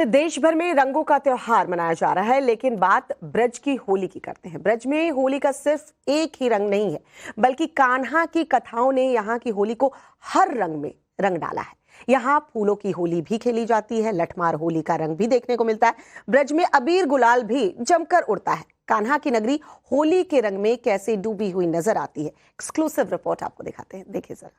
देश भर में रंगों का त्योहार मनाया जा रहा है, लेकिन बात ब्रज की होली की करते हैं। ब्रज में होली का सिर्फ एक ही रंग नहीं है, बल्कि कान्हा की कथाओं ने यहाँ की होली को हर रंग में रंग डाला है। यहाँ फूलों की होली भी खेली जाती है, लठमार होली का रंग भी देखने को मिलता है। ब्रज में अबीर गुलाल भी जमकर उड़ता है। कान्हा की नगरी होली के रंग में कैसे डूबी हुई नजर आती है, एक्सक्लूसिव रिपोर्ट आपको दिखाते हैं, देखिए जरा।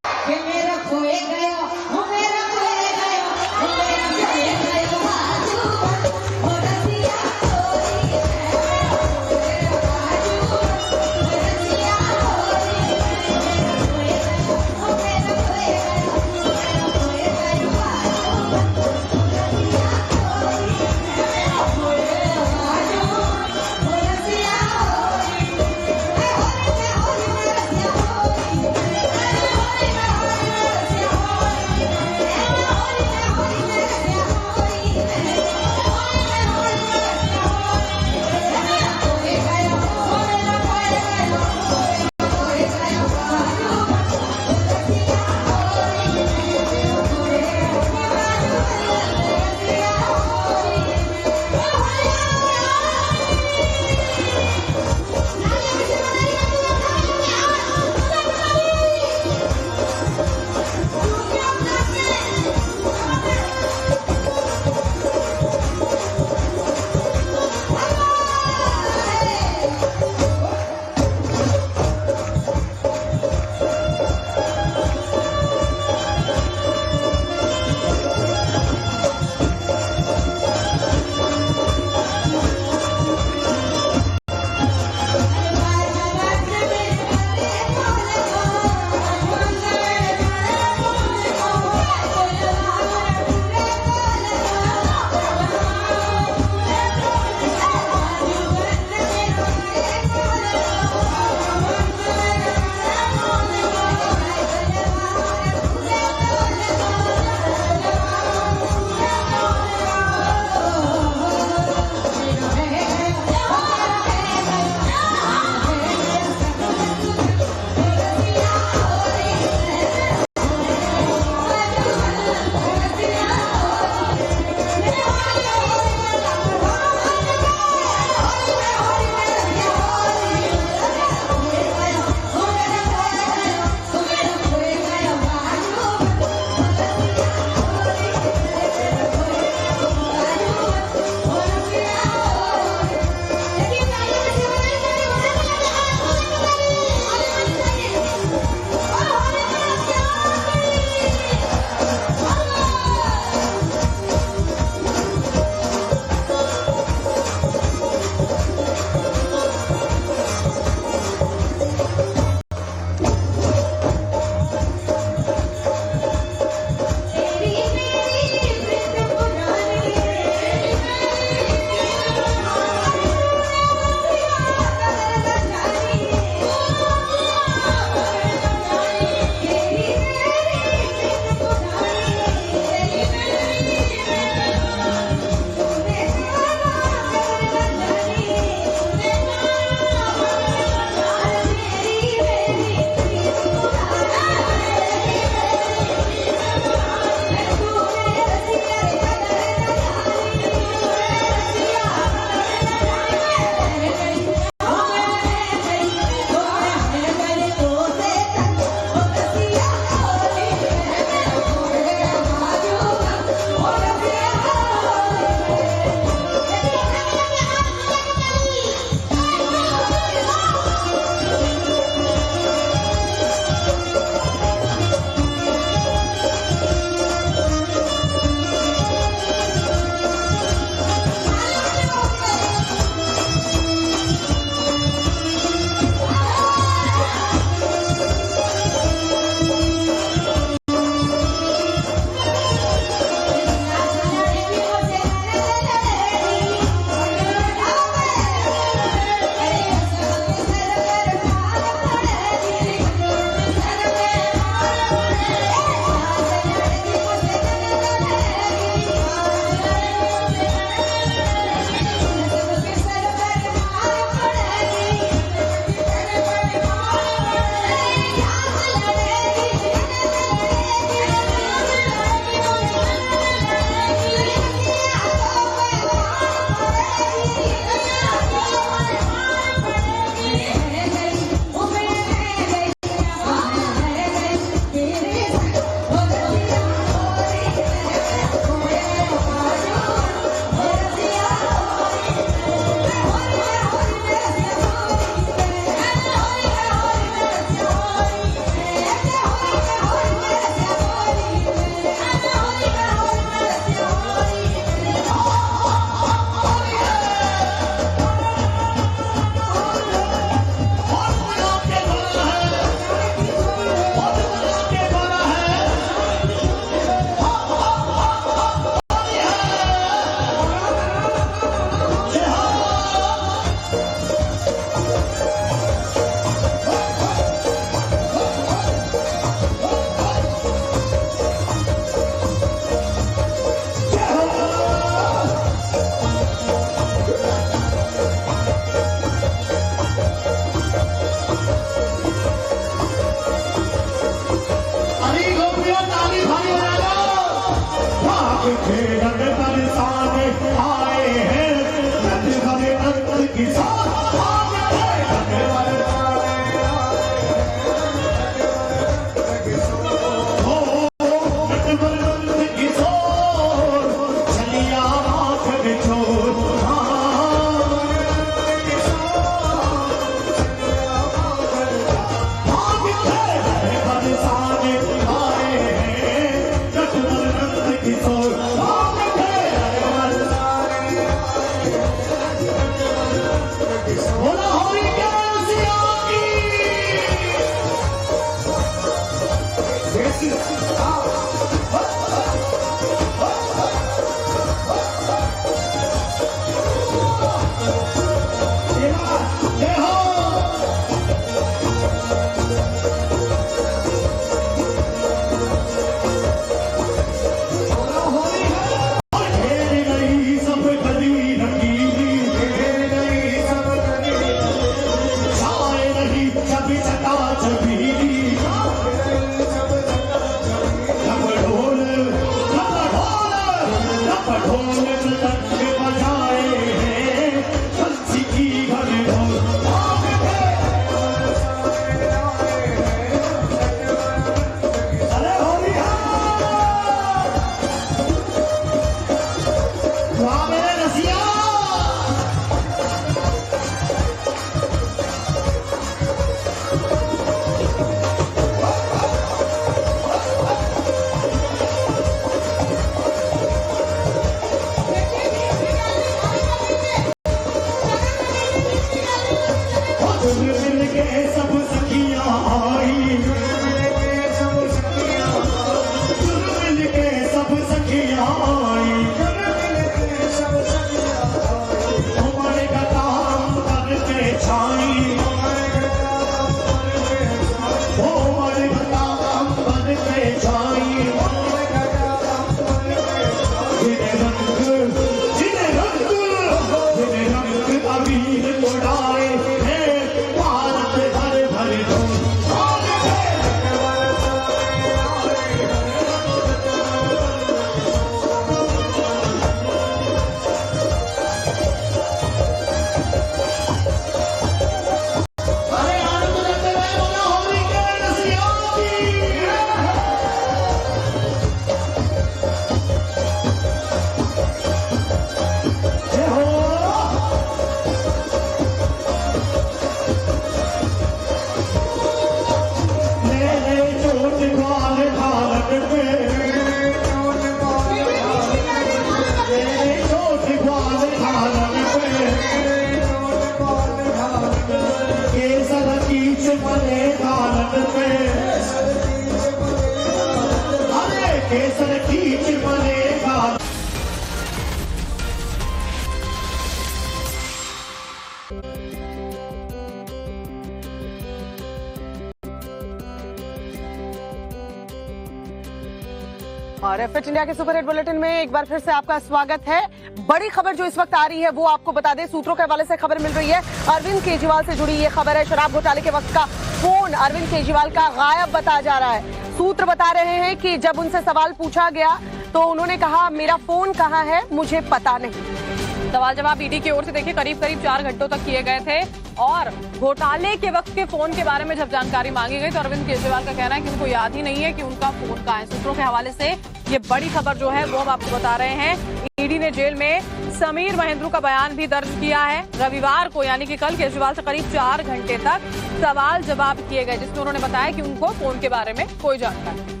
और फिट इंडिया के सुपर हिट बुलेटिन में एक बार फिर से आपका स्वागत है। बड़ी खबर जो इस वक्त आ रही है वो आपको बता दें, सूत्रों के हवाले से खबर मिल रही है। अरविंद केजरीवाल से जुड़ी ये खबर है। शराब घोटाले के वक्त का फोन अरविंद केजरीवाल का गायब बताया जा रहा है। सूत्र बता रहे हैं कि जब उनसे सवाल पूछा गया तो उन्होंने कहा मेरा फोन कहाँ है मुझे पता नहीं। सवाल जवाब ईडी की ओर से देखिए करीब 4 घंटों तक किए गए थे और घोटाले के वक्त के फोन के बारे में जब जानकारी मांगी गई तो अरविंद केजरीवाल का कहना है कि उनको याद ही नहीं है कि उनका फोन कहाँ है। सूत्रों के हवाले से ये बड़ी खबर जो है वो हम आपको बता रहे हैं। ईडी ने जेल में समीर महेंद्रू का बयान भी दर्ज किया है। रविवार को यानी कि कल केजरीवाल से करीब 4 घंटे तक सवाल जवाब किए गए, जिसमें उन्होंने बताया कि उनको फोन के बारे में कोई जानकारी नहीं।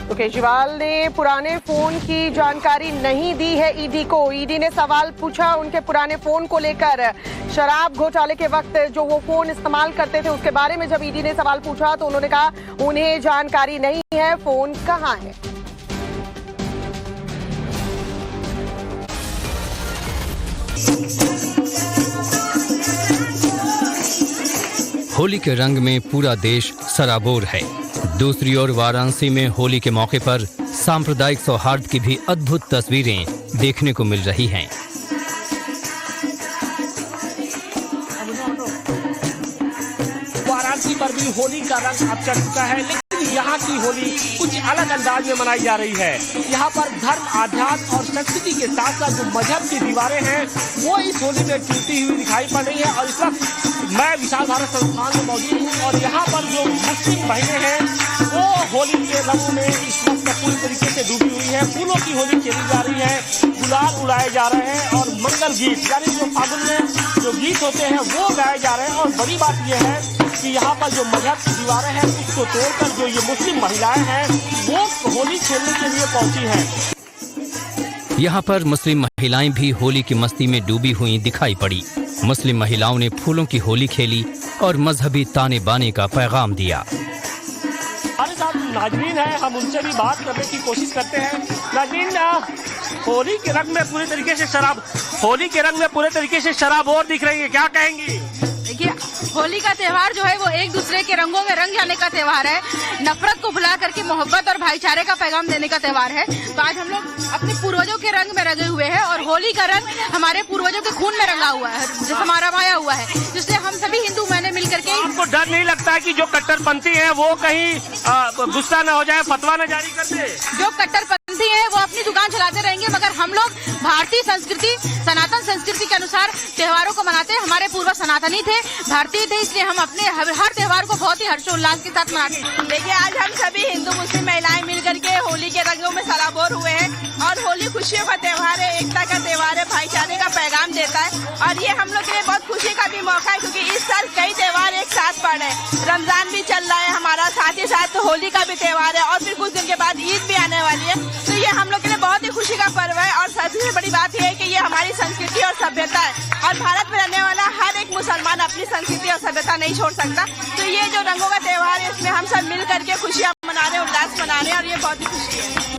तो केजरीवाल ने पुराने फोन की जानकारी नहीं दी है ईडी को। ईडी ने सवाल पूछा उनके पुराने फोन को लेकर। शराब घोटाले के वक्त जो वो फोन इस्तेमाल करते थे उसके बारे में जब ईडी ने सवाल पूछा तो उन्होंने कहा उन्हें जानकारी नहीं है फोन कहाँ है। होली के रंग में पूरा देश सराबोर है। दूसरी ओर वाराणसी में होली के मौके पर सांप्रदायिक सौहार्द की भी अद्भुत तस्वीरें देखने को मिल रही हैं। वाराणसी पर की होली का रंग अब चढ़ चुका है, लेकिन यहाँ की होली कुछ अलग अंदाज में मनाई जा रही है। यहाँ पर धर्म, आध्यात्म और संस्कृति के साथ साथ जो मजहब की दीवारें हैं वो इस होली में टूटी हुई दिखाई पड़ रही है। और इस वक्त मैं विशाल भारत संस्थान में मौजूद हूँ और यहाँ पर जो मुस्लिम बहनें हैं वो होली के रंग में इस वक्त पूरी तरीके से डूबी हुई है। फूलों की होली खेली जा रही है, गुलाल उड़ाए जा रहे हैं और मंगल गीत यानी जो फागुन में जो गीत होते हैं वो गाए जा रहे हैं। और बड़ी बात यह है कि यहाँ पर जो मजहब की दीवारें हैं उसको तोड़कर जो ये मुस्लिम महिलाएं हैं वो होली खेलने के लिए पहुंची हैं। यहाँ पर मुस्लिम महिलाएं भी होली की मस्ती में डूबी हुई दिखाई पड़ी। मुस्लिम महिलाओं ने फूलों की होली खेली और मजहबी ताने बाने का पैगाम दिया। हमारे साथ नाजरीन है, हम उनसे भी बात करने की कोशिश करते हैं। नाजरीन, होली के रंग में पूरे तरीके से शराब और दिख रही है, क्या कहेंगी? देखिए, होली का त्योहार जो है वो एक दूसरे के रंगों में रंग जाने का त्योहार है। नफरत को भुला करके मोहब्बत और भाईचारे का पैगाम देने का त्योहार है। तो आज हम लोग अपने पूर्वजों के रंग में रंगे हुए हैं और होली का रंग हमारे पूर्वजों के खून में रंगा हुआ है, जो हमारा माया हुआ है, जिससे हम सभी हिंदू मैंने मिलकर के। आपको डर नहीं लगता है कि जो कट्टरपंथी है वो कहीं गुस्सा न हो जाए, फतवा न जारी कर दे? जो कट्टरपंथी है वो अपनी दुकान चलाते रहेंगे, मगर हम लोग भारतीय संस्कृति, सनातन संस्कृति के अनुसार त्योहारों को मनाते हैं। हमारे पूर्वज सनातनी थे, भारतीय थे, इसलिए हम अपने हर त्योहार को बहुत ही हर्षोल्लास के साथ मनाते हैं। देखिए, आज हम सभी हिंदू मुस्लिम महिलाएं मिलकर के होली के रंगों में सराबोर हुए हैं और होली खुशियों का त्योहार है, एकता का त्योहार है, भाईचारे का पैगाम देता है। और ये हम लोग के लिए बहुत खुशी का भी मौका है क्योंकि इस साल कई त्योहार एक साथ पड़ रहे हैं। रमजान भी चल रहा है हमारा, साथ ही साथ होली का भी त्योहार है और फिर कुछ दिन के बाद ईद भी आने वाली है। तो ये हम लोग के लिए बहुत ही खुशी का पर्व है और सबसे बड़ी बात यह है कि ये हमारी संस्कृति और सभ्यता है और भारत में रहने वाला हर एक मुसलमान अपनी संस्कृति और सभ्यता नहीं छोड़ सकता। तो ये जो रंगों का त्योहार है इसमें हम सब मिल करके खुशियाँ मना रहे हैं, उल्लास मना रहे हैं और ये बहुत ही खुशी है।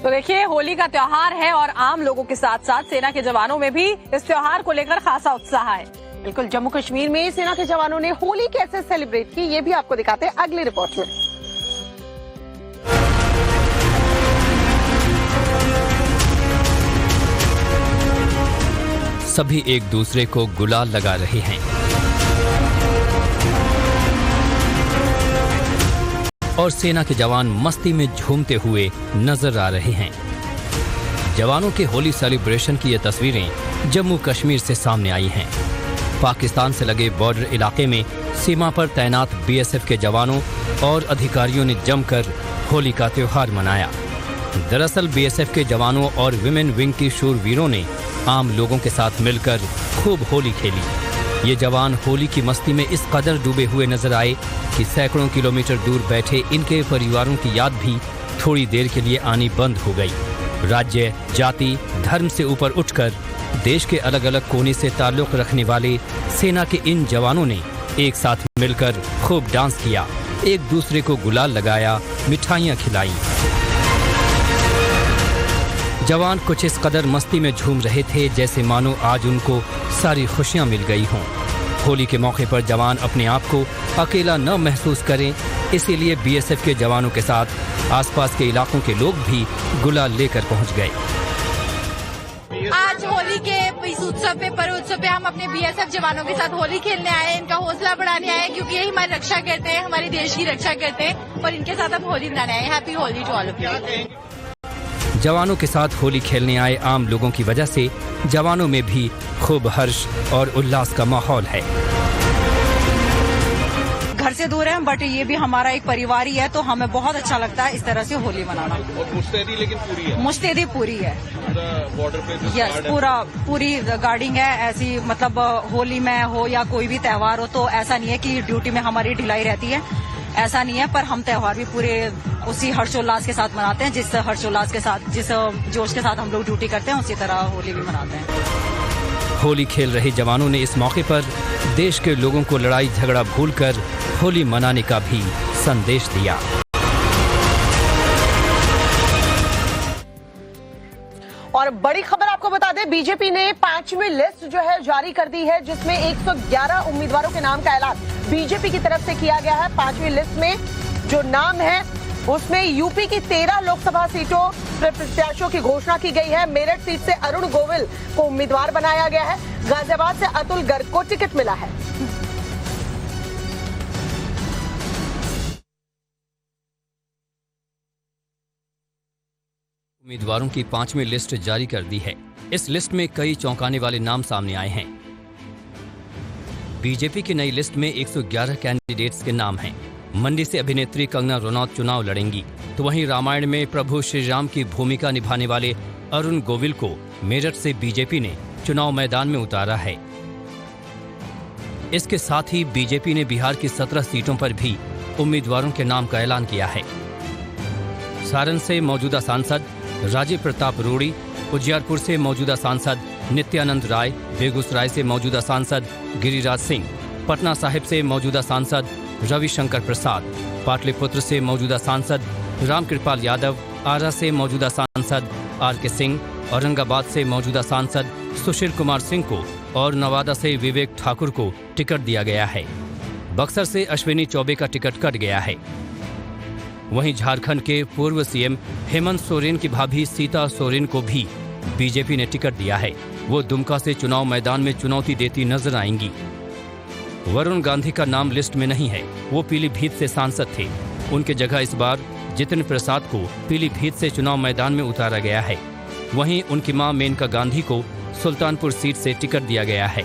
तो देखिए, होली का त्योहार है और आम लोगों के साथ साथ सेना के जवानों में भी इस त्योहार को लेकर खासा उत्साह है। बिल्कुल, जम्मू कश्मीर में सेना के जवानों ने होली कैसे सेलिब्रेट की ये भी आपको दिखाते हैं अगली रिपोर्ट में। सभी एक दूसरे को गुलाल लगा रहे हैं और सेना के जवान मस्ती में झूमते हुए नजर आ रहे हैं। जवानों के होली सेलिब्रेशन की ये तस्वीरें जम्मू कश्मीर से सामने आई हैं। पाकिस्तान से लगे बॉर्डर इलाके में सीमा पर तैनात बीएसएफ के जवानों और अधिकारियों ने जमकर होली का त्योहार मनाया। दरअसल बीएसएफ के जवानों और विमेन विंग की शूरवीरों ने आम लोगों के साथ मिलकर खूब होली खेली। ये जवान होली की मस्ती में इस कदर डूबे हुए नजर आए कि सैकड़ों किलोमीटर दूर बैठे इनके परिवारों की याद भी थोड़ी देर के लिए आनी बंद हो गई। राज्य, जाति, धर्म से ऊपर उठकर देश के अलग अलग कोने से ताल्लुक रखने वाले सेना के इन जवानों ने एक साथ मिलकर खूब डांस किया, एक दूसरे को गुलाल लगाया, मिठाइयाँ खिलाई। जवान कुछ इस कदर मस्ती में झूम रहे थे जैसे मानो आज उनको सारी खुशियां मिल गई हों। होली के मौके पर जवान अपने आप को अकेला न महसूस करें, इसीलिए बीएसएफ के जवानों के साथ आसपास के इलाकों के लोग भी गुलाल लेकर पहुंच गए। आज होली के इस उत्सव पे, पर्व उत्सव पे हम अपने बीएसएफ जवानों के साथ होली खेलने आए हैं, इनका हौसला बढ़ाने आए हैं क्योंकि यही हमारी रक्षा करते हैं, हमारे देश की रक्षा करते हैं और इनके साथ हम होली मनाने आए हैं। Happy Holi to all of you. जवानों के साथ होली खेलने आए आम लोगों की वजह से जवानों में भी खूब हर्ष और उल्लास का माहौल है। घर से दूर है बट ये भी हमारा एक परिवार ही है, तो हमें बहुत अच्छा लगता है इस तरह से होली मनाना। और मुस्तैदी लेकिन पूरी है? मुस्तैदी पूरी है, बॉर्डर पे यस, पूरी गार्डिंग है। ऐसी मतलब होली में हो या कोई भी त्योहार हो तो ऐसा नहीं है कि ड्यूटी में हमारी ढिलाई रहती है, ऐसा नहीं है। पर हम त्योहार भी पूरे उसी हर्षोल्लास के साथ मनाते हैं, जिस हर्षोल्लास के साथ, जिस जोश के साथ हम लोग ड्यूटी करते हैं उसी तरह होली भी मनाते हैं। होली खेल रहे जवानों ने इस मौके पर देश के लोगों को लड़ाई झगड़ा भूलकर होली मनाने का भी संदेश दिया। और बड़ी खबर आपको बता दें, बीजेपी ने 5वीं लिस्ट जो है जारी कर दी है, जिसमें 111 उम्मीदवारों के नाम का ऐलान बीजेपी की तरफ से किया गया है। 5वीं लिस्ट में जो नाम है उसमें यूपी की 13 लोकसभा सीटों पर प्रत्याशियों की घोषणा की गई है। मेरठ सीट से अरुण गोविल को उम्मीदवार बनाया गया है। गाजियाबाद से अतुल गर्ग को टिकट मिला है। उम्मीदवारों की 5वीं लिस्ट जारी कर दी है। इस लिस्ट में कई चौंकाने वाले नाम सामने आए हैं। बीजेपी की नई लिस्ट में 111 कैंडिडेट्स के नाम हैं। मंडी से अभिनेत्री कंगना रनौत चुनाव लड़ेंगी, तो वहीं रामायण में प्रभु श्री राम की भूमिका निभाने वाले अरुण गोविल को मेरठ से बीजेपी ने चुनाव मैदान में उतारा है। इसके साथ ही बीजेपी ने बिहार की 17 सीटों पर भी उम्मीदवारों के नाम का ऐलान किया है। सारण से मौजूदा सांसद राजीव प्रताप रूडी, उजियारपुर से मौजूदा सांसद नित्यानंद राय, बेगूसराय से मौजूदा सांसद गिरिराज सिंह, पटना साहिब से मौजूदा सांसद रविशंकर प्रसाद, पाटलिपुत्र से मौजूदा सांसद रामकृपाल यादव, आरा से मौजूदा सांसद आर.के. सिंह, औरंगाबाद से मौजूदा सांसद सुशील कुमार सिंह को और नवादा से विवेक ठाकुर को टिकट दिया गया है। बक्सर से अश्विनी चौबे का टिकट कट गया है। वहीं झारखंड के पूर्व सीएम हेमंत सोरेन की भाभी सीता सोरेन को भी बीजेपी ने टिकट दिया है। वो दुमका से चुनाव मैदान में चुनौती देती नजर आएंगी। वरुण गांधी का नाम लिस्ट में नहीं है, वो पीलीभीत से सांसद थे। उनके जगह इस बार जितिन प्रसाद को पीलीभीत से चुनाव मैदान में उतारा गया है। वहीं उनकी मां मेनका गांधी को सुल्तानपुर सीट से टिकट दिया गया है।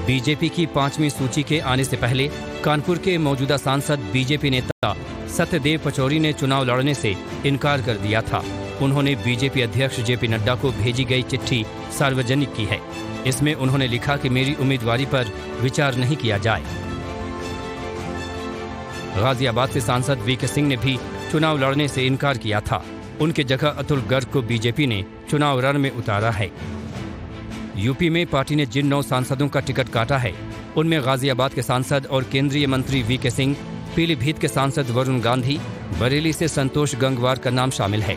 बीजेपी की 5वीं सूची के आने से पहले कानपुर के मौजूदा सांसद बीजेपी नेता सत्यदेव पचौरी ने चुनाव लड़ने से इनकार कर दिया था। उन्होंने बीजेपी अध्यक्ष जेपी नड्डा को भेजी गई चिट्ठी सार्वजनिक की है। इसमें उन्होंने लिखा कि मेरी उम्मीदवारी पर विचार नहीं किया जाए। गाजियाबाद से सांसद वी.के. सिंह ने भी चुनाव लड़ने से इनकार किया था। उनके जगह अतुल गर्ग को बीजेपी ने चुनाव रण में उतारा है। यूपी में पार्टी ने जिन 9 सांसदों का टिकट काटा है, उनमें गाजियाबाद के सांसद और केंद्रीय मंत्री वी.के. सिंह, पीलीभीत के सांसद वरुण गांधी, बरेली से संतोष गंगवार का नाम शामिल है।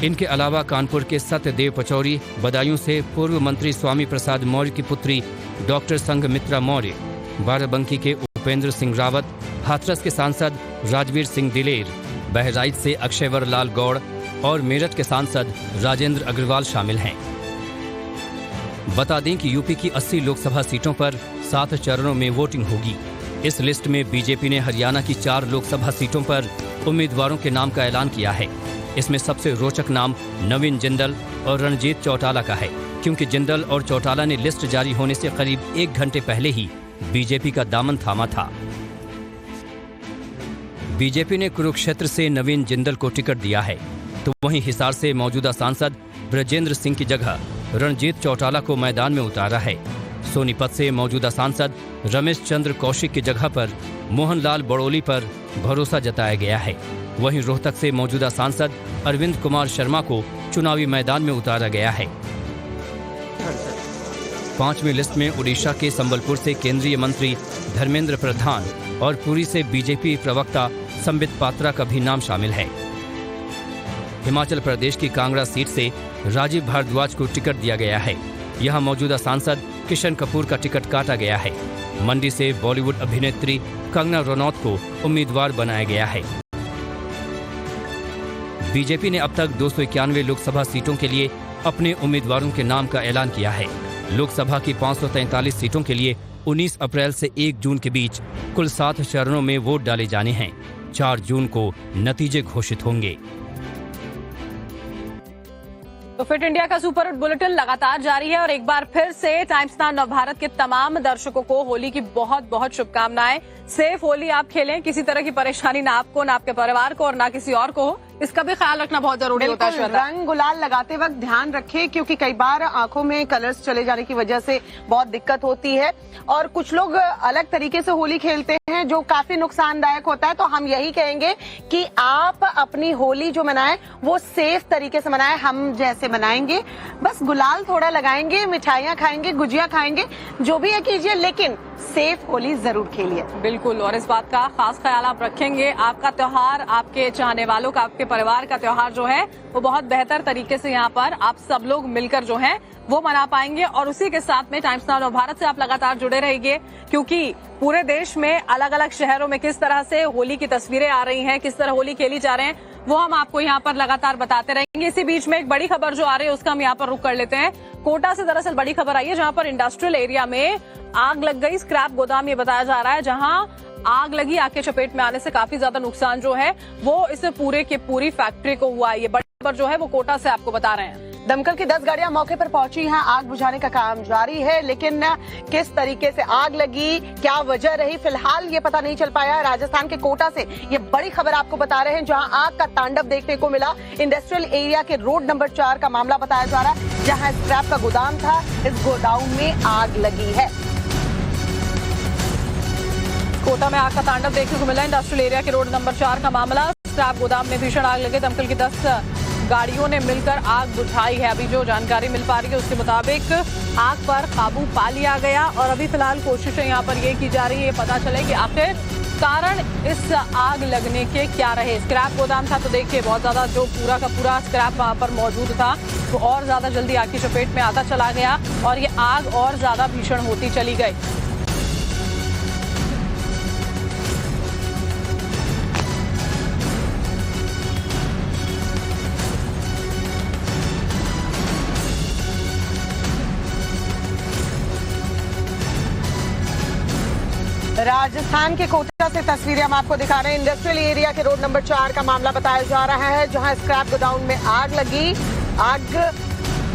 इनके अलावा कानपुर के सत्यदेव पचौरी, बदायूं से पूर्व मंत्री स्वामी प्रसाद मौर्य की पुत्री डॉक्टर संघमित्रा मौर्य, बाराबंकी के उपेंद्र सिंह रावत, हाथरस के सांसद राजवीर सिंह दिलेर, बहराइच से अक्षयवर लाल गौड़ और मेरठ के सांसद राजेंद्र अग्रवाल शामिल हैं। बता दें कि यूपी की 80 लोकसभा सीटों पर 7 चरणों में वोटिंग होगी। इस लिस्ट में बीजेपी ने हरियाणा की 4 लोकसभा सीटों पर उम्मीदवारों के नाम का ऐलान किया है। इसमें सबसे रोचक नाम नवीन जिंदल और रणजीत चौटाला का है, क्योंकि जिंदल और चौटाला ने लिस्ट जारी होने से करीब 1 घंटे पहले ही बीजेपी का दामन थामा था। बीजेपी ने कुरुक्षेत्र से नवीन जिंदल को टिकट दिया है, तो वहीं हिसार से मौजूदा सांसद ब्रजेंद्र सिंह की जगह रणजीत चौटाला को मैदान में उतारा है। सोनीपत से मौजूदा सांसद रमेश चंद्र कौशिक की जगह पर मोहनलाल बड़ोली पर भरोसा जताया गया है। वहीं रोहतक से मौजूदा सांसद अरविंद कुमार शर्मा को चुनावी मैदान में उतारा गया है। 5वीं लिस्ट में उड़ीसा के संबलपुर से केंद्रीय मंत्री धर्मेंद्र प्रधान और पुरी से बीजेपी प्रवक्ता संबित पात्रा का भी नाम शामिल है। हिमाचल प्रदेश की कांगड़ा सीट से राजीव भारद्वाज को टिकट दिया गया है। यहां मौजूदा सांसद किशन कपूर का टिकट काटा गया है। मंडी से बॉलीवुड अभिनेत्री कंगना रनौत को उम्मीदवार बनाया गया है। बीजेपी ने अब तक 291 लोकसभा सीटों के लिए अपने उम्मीदवारों के नाम का ऐलान किया है। लोकसभा की 543 सीटों के लिए 19 अप्रैल से 1 जून के बीच कुल 7 चरणों में वोट डाले जाने हैं। 4 जून को नतीजे घोषित होंगे। तो फिट इंडिया का सुपर हिट बुलेटिन लगातार जारी है और एक बार फिर से टाइम्स नाउ नवभारत के तमाम दर्शकों को होली की बहुत बहुत शुभकामनाएं। सेफ होली आप खेलें, किसी तरह की परेशानी ना आपको, ना आपके परिवार को और ना किसी और को हो, इसका भी ख्याल रखना बहुत जरूरी होता है। रंग गुलाल लगाते वक्त ध्यान रखें, क्योंकि कई बार आंखों में कलर्स चले जाने की वजह से बहुत दिक्कत होती है और कुछ लोग अलग तरीके से होली खेलते हैं जो काफी नुकसानदायक होता है। तो हम यही कहेंगे कि आप अपनी होली जो मनाएं वो सेफ तरीके से मनाएं, हम जैसे मनाएंगे। बस गुलाल थोड़ा लगाएंगे, मिठाइयां खाएंगे, गुजिया खाएंगे, जो भी है कीजिए, लेकिन सेफ होली जरूर खेलिए। बिल्कुल, और इस बात का खास ख्याल आप रखेंगे। आपका त्योहार, आपके चाहने वालों का, आपके परिवार का त्योहार जो है वो बहुत बेहतर तरीके से यहाँ पर आप सब लोग मिलकर जो है वो मना पाएंगे। और उसी के साथ में टाइम्स नाउ नवभारत से आप लगातार जुड़े रहिए, क्योंकि पूरे देश में अलग अलग शहरों में किस तरह से होली की तस्वीरें आ रही हैं, किस तरह होली खेली जा रहे हैं, वो हम आपको यहाँ पर लगातार बताते रहेंगे। इसी बीच में एक बड़ी खबर जो आ रही है उसका हम यहाँ पर रुख कर लेते हैं। कोटा से दरअसल बड़ी खबर आई है, जहाँ पर इंडस्ट्रियल एरिया में आग लग गई। स्क्रैप गोदाम ये बताया जा रहा है, जहाँ आग लगी। आग के चपेट में आने से काफी ज्यादा नुकसान जो है वो इस पूरे की पूरी फैक्ट्री को हुआ है। ये बड़ी खबर जो है वो कोटा से आपको बता रहे हैं। दमकल की 10 गाड़ियां मौके पर पहुंची हैं, आग बुझाने का काम जारी है, लेकिन किस तरीके से आग लगी, क्या वजह रही, फिलहाल ये पता नहीं चल पाया। राजस्थान के कोटा से ये बड़ी खबर आपको बता रहे हैं, जहां आग का तांडव देखने को मिला। इंडस्ट्रियल एरिया के रोड नंबर 4 का मामला बताया जा रहा है, जहां स्क्रैप का गोदाम था। इस गोदाम में आग लगी है। कोटा में आग का तांडव देखने को मिला। इंडस्ट्रियल एरिया के रोड नंबर 4 का मामला। स्क्रैप गोदाम में भीषण आग लगे। दमकल की 10 गाड़ियों ने मिलकर आग बुझाई है। अभी जो जानकारी मिल पा रही है उसके मुताबिक आग पर काबू पा लिया गया और अभी फिलहाल कोशिशें यहाँ पर ये की जा रही है पता चले कि आखिर कारण इस आग लगने के क्या रहे। स्क्रैप गोदाम था तो देखिए बहुत ज्यादा जो पूरा का पूरा स्क्रैप वहां पर मौजूद था तो और ज्यादा जल्दी आग की चपेट में आता चला गया और ये आग और ज्यादा भीषण होती चली गई। राजस्थान के कोटा से तस्वीरें हम आपको दिखा रहे हैं। इंडस्ट्रियल एरिया के रोड नंबर 4 का मामला बताया जा रहा है, जहां स्क्रैप गोदाम में आग लगी। आग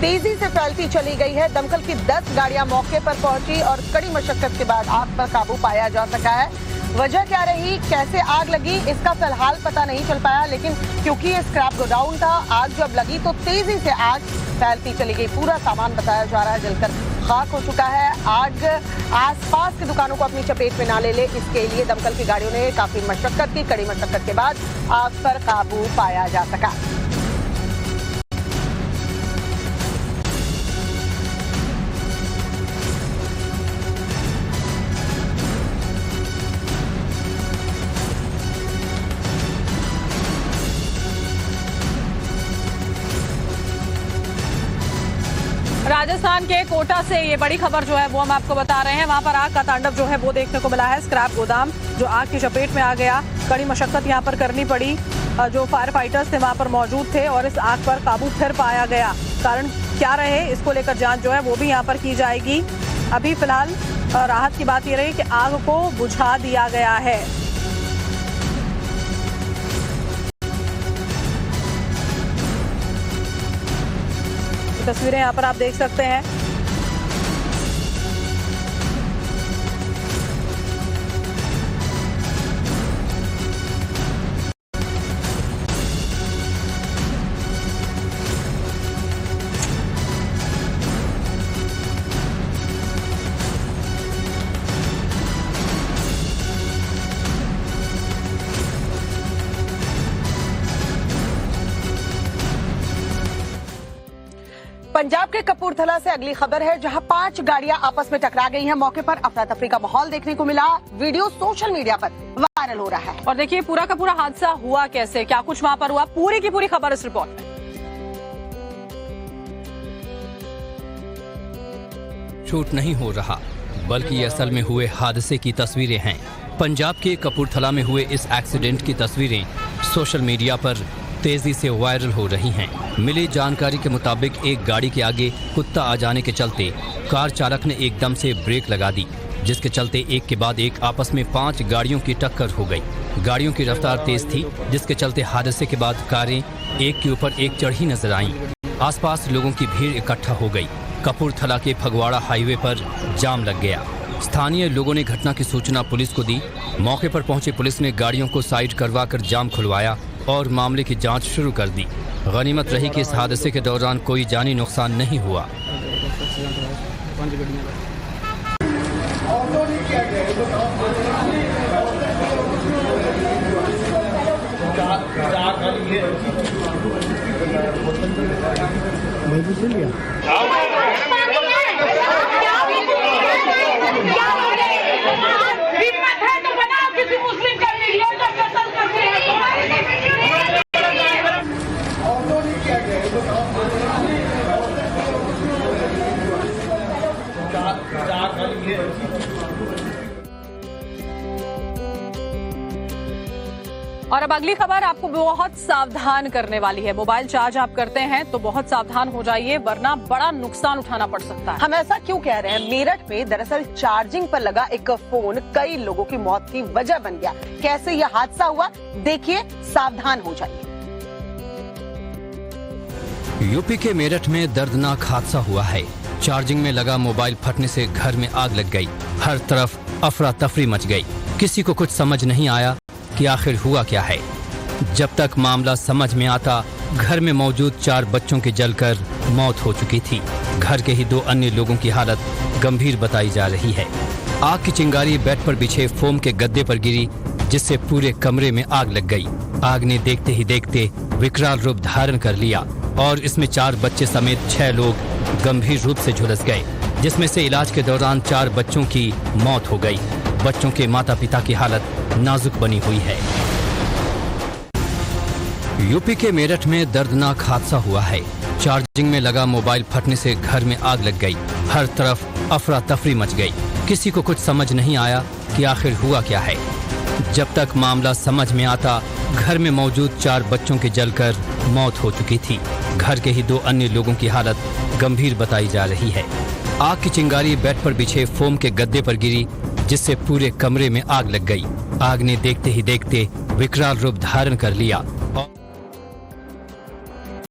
तेजी से फैलती चली गई है। दमकल की 10 गाड़ियां मौके पर पहुंची और कड़ी मशक्कत के बाद आग पर काबू पाया जा सका है। वजह क्या रही, कैसे आग लगी, इसका फिलहाल पता नहीं चल पाया, लेकिन क्योंकि ये स्क्रैप गोडाउन था, आग जब लगी तो तेजी से आग फैलती चली गई। पूरा सामान बताया जा रहा है जलकर खाक हो चुका है। आग आसपास की दुकानों को अपनी चपेट में ना ले ले, इसके लिए दमकल की गाड़ियों ने काफी मशक्कत की। कड़ी मशक्कत के बाद आग पर काबू पाया जा सका। राजस्थान के कोटा से ये बड़ी खबर जो है वो हम आपको बता रहे हैं। वहां पर आग का तांडव जो है वो देखने को मिला है। स्क्रैप गोदाम जो आग की चपेट में आ गया, कड़ी मशक्कत यहां पर करनी पड़ी। जो फायर फाइटर्स थे वहां पर मौजूद थे और इस आग पर काबू फिर पाया गया। कारण क्या रहे इसको लेकर जांच जो है वो भी यहां पर की जाएगी। अभी फिलहाल राहत की बात ये रही कि आग को बुझा दिया गया है। तस्वीरें यहाँ पर आप देख सकते हैं। पंजाब के कपूरथला से अगली खबर है, जहां 5 गाड़ियां आपस में टकरा गई हैं। मौके पर अफरा तफरी का माहौल देखने को मिला। वीडियो सोशल मीडिया पर वायरल हो रहा है। और देखिए पूरा का पूरा हादसा हुआ कैसे, क्या कुछ वहां पर हुआ, पूरी की पूरी खबर इस रिपोर्ट में। शूट नहीं हो रहा, बल्कि ये असल में हुए हादसे की तस्वीरें हैं। पंजाब के कपूरथला में हुए इस एक्सीडेंट की तस्वीरें सोशल मीडिया पर तेजी से वायरल हो रही हैं। मिली जानकारी के मुताबिक एक गाड़ी के आगे कुत्ता आ जाने के चलते कार चालक ने एकदम से ब्रेक लगा दी, जिसके चलते एक के बाद एक आपस में 5 गाड़ियों की टक्कर हो गई। गाड़ियों की रफ्तार तेज थी, जिसके चलते हादसे के बाद कारें एक के ऊपर एक चढ़ी नजर आईं। आसपास लोगों की भीड़ इकट्ठा हो गई। कपूरथला के फगवाड़ा हाईवे पर जाम लग गया। स्थानीय लोगों ने घटना की सूचना पुलिस को दी। मौके पर पहुंची पुलिस ने गाड़ियों को साइड करवाकर जाम खुलवाया और मामले की जांच शुरू कर दी। गनीमत रही कि इस हादसे के दौरान कोई जानी नुकसान नहीं हुआ। और अब अगली खबर आपको बहुत सावधान करने वाली है। मोबाइल चार्ज आप करते हैं तो बहुत सावधान हो जाइए, वरना बड़ा नुकसान उठाना पड़ सकता है। हम ऐसा क्यों कह रहे हैं? मेरठ में दरअसल चार्जिंग पर लगा एक फोन कई लोगों की मौत की वजह बन गया। कैसे यह हादसा हुआ, देखिए, सावधान हो जाइए। यूपी के मेरठ में दर्दनाक हादसा हुआ है। चार्जिंग में लगा मोबाइल फटने से घर में आग लग गई। हर तरफ अफरा तफरी मच गई। किसी को कुछ समझ नहीं आया कि आखिर हुआ क्या है। जब तक मामला समझ में आता, घर में मौजूद 4 बच्चों की जलकर मौत हो चुकी थी। घर के ही 2 अन्य लोगों की हालत गंभीर बताई जा रही है। आग की चिंगारी बेड पर बिछे फोम के गद्दे पर गिरी, जिससे पूरे कमरे में आग लग गई। आग ने देखते ही देखते विकराल रूप धारण कर लिया और इसमें 4 बच्चे समेत 6 लोग गंभीर रूप से झुलस गए, जिसमें से इलाज के दौरान 4 बच्चों की मौत हो गई। बच्चों के माता पिता की हालत नाजुक बनी हुई है। यूपी के मेरठ में दर्दनाक हादसा हुआ है। चार्जिंग में लगा मोबाइल फटने से घर में आग लग गई। हर तरफ अफरा तफरी मच गई। किसी को कुछ समझ नहीं आया कि आखिर हुआ क्या है। जब तक मामला समझ में आता, घर में मौजूद 4 बच्चों की जलकर मौत हो चुकी थी। घर के ही 2 अन्य लोगों की हालत गंभीर बताई जा रही है। आग की चिंगारी बेड पर बिछे फोम के गद्दे पर गिरी, जिससे पूरे कमरे में आग लग गई। आग ने देखते ही देखते विकराल रूप धारण कर लिया